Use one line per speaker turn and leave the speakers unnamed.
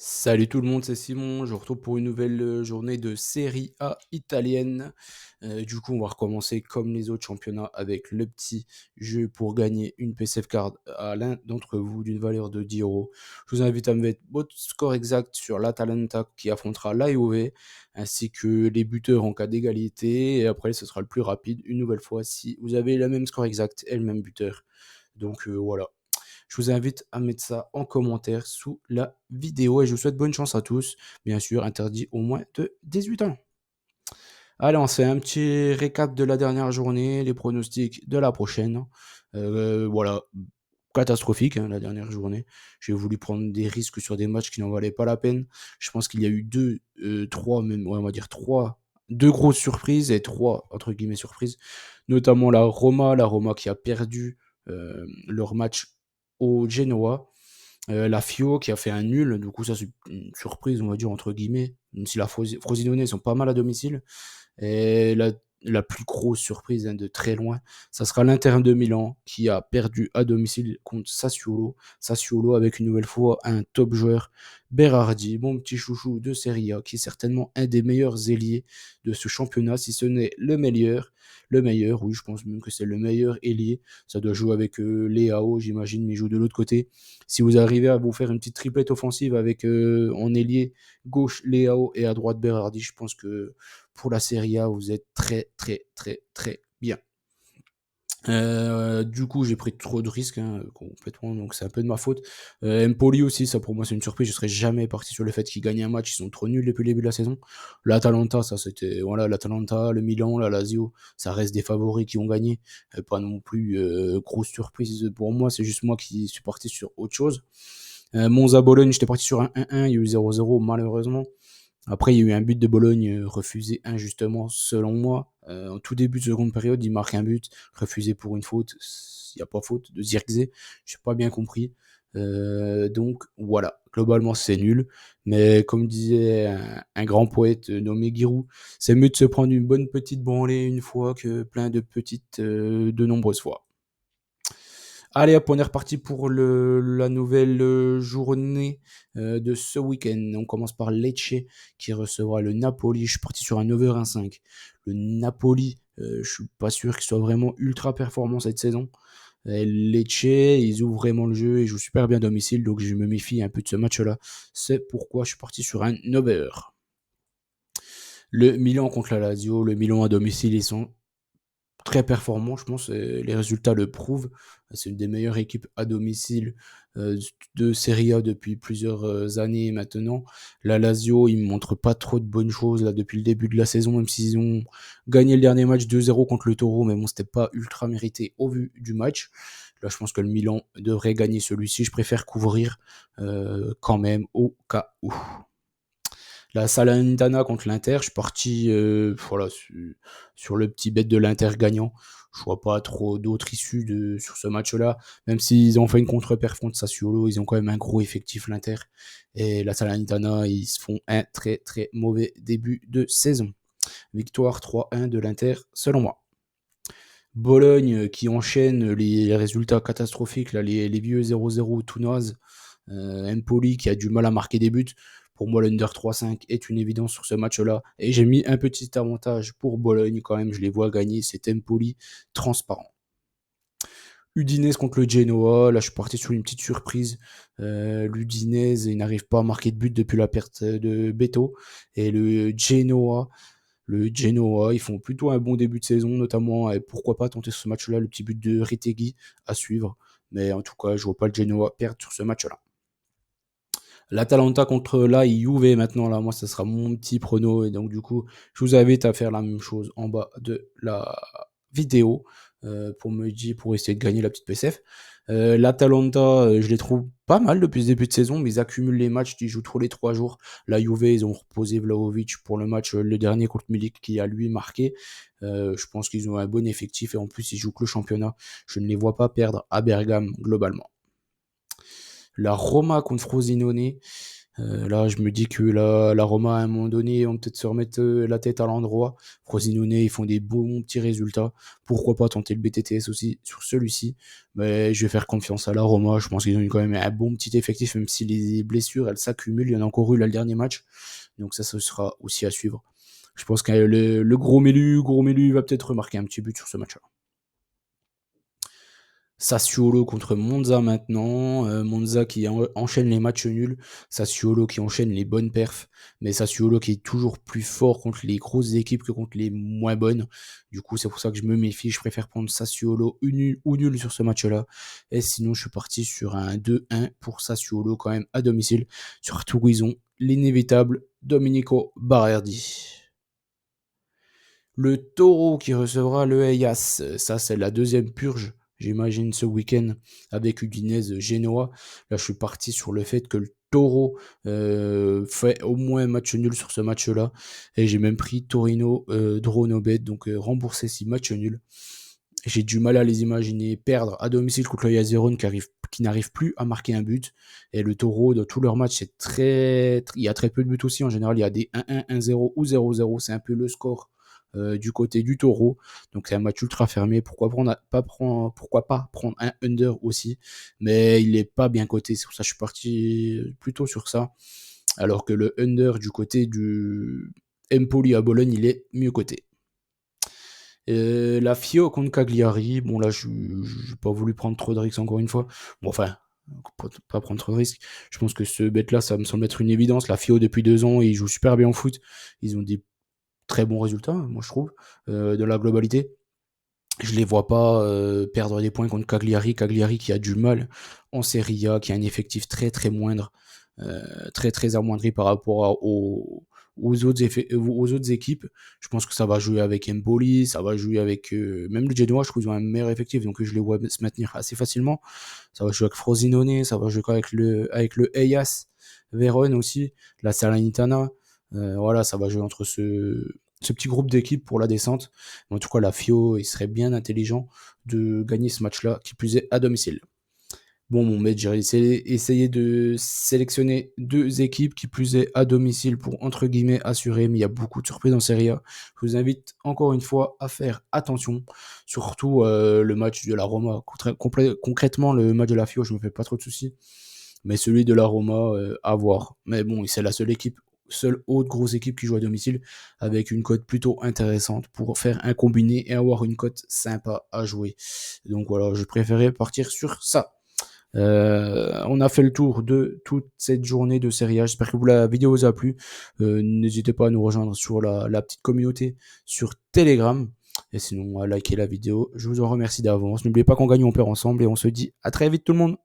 Salut tout le monde, c'est Simon. Je vous retrouve pour une nouvelle journée de Serie A italienne. Du coup, on va recommencer comme les autres championnats avec le petit jeu pour gagner une PSF card à l'un d'entre vous d'une valeur de 10 euros. Je vous invite à me mettre votre score exact sur l'Atalanta qui affrontera l'AIOV, ainsi que les buteurs en cas d'égalité. Et après, ce sera le plus rapide une nouvelle fois si vous avez le même score exact et le même buteur. Donc voilà. Je vous invite à mettre ça en commentaire sous la vidéo et je vous souhaite bonne chance à tous. Bien sûr, interdit au moins de 18 ans. Allez, on se fait un petit récap de la dernière journée, les pronostics de la prochaine. Voilà, catastrophique hein, la dernière journée. J'ai voulu prendre des risques sur des matchs qui n'en valaient pas la peine. Je pense qu'il y a eu trois, même, ouais, on va dire trois, deux grosses surprises et trois, entre guillemets, surprises. Notamment la Roma qui a perdu leur match au Genoa. La Fio qui a fait un nul, du coup ça c'est une surprise on va dire entre guillemets, même si la Frosinone ils sont pas mal à domicile. Et la plus grosse surprise hein, de très loin, ça sera l'Inter de Milan qui a perdu à domicile contre Sassuolo. Sassuolo avec une nouvelle fois un top joueur, Berardi, mon petit chouchou de Serie A, qui est certainement un des meilleurs ailiers de ce championnat, si ce n'est le meilleur. Le meilleur, oui, je pense même que c'est le meilleur ailier. Ça doit jouer avec Leao, j'imagine, mais il joue de l'autre côté. Si vous arrivez à vous faire une petite triplette offensive avec en ailier gauche Leao et à droite Berardi, je pense que pour la Serie A, vous êtes très, très, très, très bien. Du coup, j'ai pris trop de risques hein, complètement, donc c'est un peu de ma faute. Empoli aussi, ça pour moi c'est une surprise. Je serais jamais parti sur le fait qu'ils gagnent un match. Ils sont trop nuls depuis le début de la saison. L'Atalanta, ça c'était voilà, l'Atalanta, le Milan, la Lazio, ça reste des favoris qui ont gagné. Pas non plus grosse surprise pour moi. C'est juste moi qui suis parti sur autre chose. Monza Bologne, j'étais parti sur un 1-1, il y a eu 0-0 malheureusement. Après, il y a eu un but de Bologne refusé injustement, selon moi. En tout début de seconde période, il marque un but refusé pour une faute. Il n'y a pas faute de Zirkzee. Je n'ai pas bien compris. Donc voilà, globalement c'est nul. Mais comme disait un grand poète nommé Giroud, c'est mieux de se prendre une bonne petite branlée une fois que plein de petites de nombreuses fois. Allez hop, on est reparti pour la nouvelle journée de ce week-end. On commence par Lecce qui recevra le Napoli. Je suis parti sur un over 1,5. Le Napoli, je suis pas sûr qu'il soit vraiment ultra performant cette saison. Lecce, ils ouvrent vraiment le jeu et jouent super bien à domicile, donc je me méfie un peu de ce match-là. C'est pourquoi je suis parti sur un over. Le Milan contre la Lazio. Le Milan à domicile, ils sont très performant, je pense, et les résultats le prouvent. C'est une des meilleures équipes à domicile de Serie A depuis plusieurs années maintenant. La Lazio, ils ne montrent pas trop de bonnes choses là depuis le début de la saison, même s'ils ont gagné le dernier match 2-0 contre le Taureau, mais bon, c'était pas ultra mérité au vu du match. Là, je pense que le Milan devrait gagner celui-ci. Je préfère couvrir quand même au cas où. La Salernitana contre l'Inter, je suis parti voilà, sur le petit bet de l'Inter gagnant. Je vois pas trop d'autres issues sur ce match-là. Même s'ils ont fait une contre-perf contre Sassuolo, ils ont quand même un gros effectif l'Inter. Et la Salernitana, ils se font un très très mauvais début de saison. Victoire 3-1 de l'Inter, selon moi. Bologne qui enchaîne les résultats catastrophiques, là, les vieux 0-0 tout naze. Empoli qui a du mal à marquer des buts. Pour moi, l'Under 3-5 est une évidence sur ce match-là. Et j'ai mis un petit avantage pour Bologne quand même. Je les vois gagner. C'est Empoli transparent. Udinese contre le Genoa. Là, je suis parti sur une petite surprise. L'Udinese, il n'arrive pas à marquer de but depuis la perte de Beto. Et le Genoa, ils font plutôt un bon début de saison, notamment, et pourquoi pas tenter ce match-là, le petit but de Retegui à suivre. Mais en tout cas, je vois pas le Genoa perdre sur ce match-là. L'Atalanta contre la Juve maintenant, là, moi, ça sera mon petit prono. Et donc, du coup, je vous invite à faire la même chose en bas de la vidéo pour essayer de gagner la petite PSF. L'Atalanta, je les trouve pas mal depuis ce début de saison, mais ils accumulent les matchs, ils jouent trop les 3 jours. La Juve, ils ont reposé Vlahovic pour le match, le dernier contre Milik, qui a lui marqué. Je pense qu'ils ont un bon effectif et en plus, ils jouent que le championnat. Je ne les vois pas perdre à Bergame globalement. La Roma contre Frosinone. Là, je me dis que la Roma, à un moment donné, ils vont peut-être se remettre la tête à l'endroit. Frosinone, ils font des bons petits résultats. Pourquoi pas tenter le BTTS aussi sur celui-ci? Mais je vais faire confiance à la Roma. Je pense qu'ils ont eu quand même un bon petit effectif, même si les blessures, elles s'accumulent. Il y en a encore eu là le dernier match. Donc ça, ce sera aussi à suivre. Je pense que le gros Mélu va peut-être remarquer un petit but sur ce match-là. Sassuolo contre Monza maintenant. Monza qui enchaîne les matchs nuls. Sassuolo qui enchaîne les bonnes perfs. Mais Sassuolo qui est toujours plus fort contre les grosses équipes que contre les moins bonnes. Du coup, c'est pour ça que je me méfie. Je préfère prendre Sassuolo ou nul sur ce match-là. Et sinon, je suis parti sur un 2-1 pour Sassuolo quand même à domicile. Surtout ils ont l'inévitable Domenico Barardi. Le Taureau qui recevra le Hellas, ça c'est la deuxième purge, j'imagine, ce week-end avec Udinese Genoa. Là, je suis parti sur le fait que le Taureau fait au moins un match nul sur ce match-là. Et j'ai même pris Torino draw no bet, donc rembourser si match nul. J'ai du mal à les imaginer perdre à domicile contre le Hellas Vérone qui n'arrive plus à marquer un but. Et le Taureau, dans tous leurs matchs, il y a très peu de buts aussi. En général, il y a des 1-1, 1-0 ou 0-0. C'est un peu le score du côté du Taureau. Donc c'est un match ultra fermé. Pourquoi pas prendre un under aussi. Mais il n'est pas bien coté. C'est pour ça que je suis parti plutôt sur ça. Alors que le under du côté du Empoli à Bologne, il est mieux coté. La Fio contre Cagliari, bon là je n'ai pas voulu prendre trop de risques encore une fois. Bon enfin, pas prendre trop de risques. Je pense que ce bet là, ça me semble être une évidence. La Fio depuis 2 ans, ils jouent super bien au foot. Ils ont des très bons résultats, moi je trouve, de la globalité. Je les vois pas perdre des points contre Cagliari. Cagliari qui a du mal en Serie A, qui a un effectif très très moindre, très très amoindri par rapport aux autres équipes. Je pense que ça va jouer avec Empoli, ça va jouer avec même le Genoa. Je trouve qu'ils ont un meilleur effectif, donc je les vois se maintenir assez facilement. Ça va jouer avec Frosinone, ça va jouer avec le Hellas Vérone aussi, la Salernitana. Voilà, ça va jouer entre ce petit groupe d'équipes pour la descente. En tout cas, la FIO, il serait bien intelligent de gagner ce match-là, qui plus est à domicile. Bon, mon maître, j'ai essayé de sélectionner 2 équipes qui plus est à domicile pour entre guillemets assurer, mais il y a beaucoup de surprises en Serie A. Je vous invite encore une fois à faire attention, surtout le match de la Roma. Concrètement, le match de la FIO, je me fais pas trop de soucis, mais celui de la Roma, à voir. Mais bon, c'est la seule autre grosse équipe qui joue à domicile avec une cote plutôt intéressante pour faire un combiné et avoir une cote sympa à jouer. Donc voilà, je préférais partir sur ça. On a fait le tour de toute cette journée de Serie A. J'espère que la vidéo vous a plu. N'hésitez pas à nous rejoindre sur la petite communauté sur Telegram. Et sinon, à liker la vidéo. Je vous en remercie d'avance. N'oubliez pas qu'on gagne, on perd ensemble. Et on se dit à très vite tout le monde.